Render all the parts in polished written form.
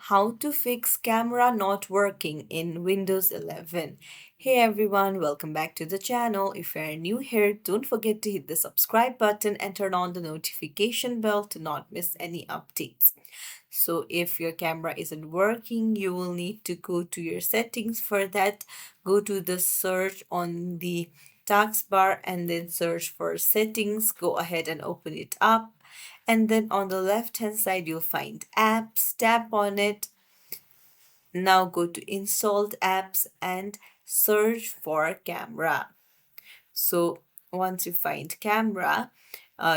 how to fix camera not working in Windows 11. Hey everyone, welcome back to the channel. If you're new here, don't forget to hit the subscribe button and turn on the notification bell to not miss any updates. So if your camera isn't working, you will need to go to your settings. For that, go to the search on the taskbar and then search for settings. Go ahead and open it up. And then on the left hand side, you'll find apps. Tap on it. Now go to installed apps and search for camera. So once you find camera,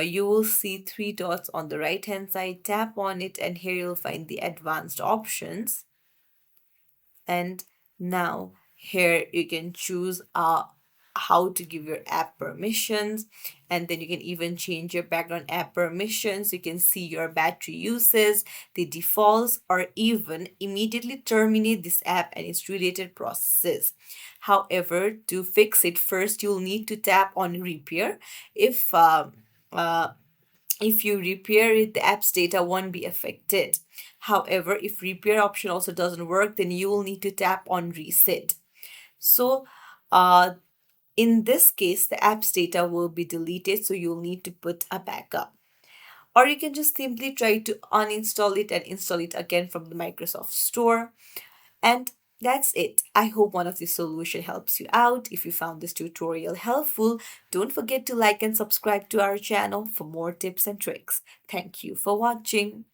you will see three dots on the right hand side. Tap on it and here you'll find the advanced options. And now here you can choose how to give your app permissions, and then you can even change your background app permissions. You can see your battery uses, the defaults, or even immediately terminate this app and its related processes. However, to fix it, first you'll need to tap on repair. If you repair it, the app's data won't be affected. However, if repair option also doesn't work, then you will need to tap on reset. So uh, in this case, the app's data will be deleted, so you'll need to put a backup. Or you can just simply try to uninstall it and install it again from the Microsoft Store. And that's it. I hope one of these solutions helps you out. If you found this tutorial helpful, don't forget to like and subscribe to our channel for more tips and tricks. Thank you for watching.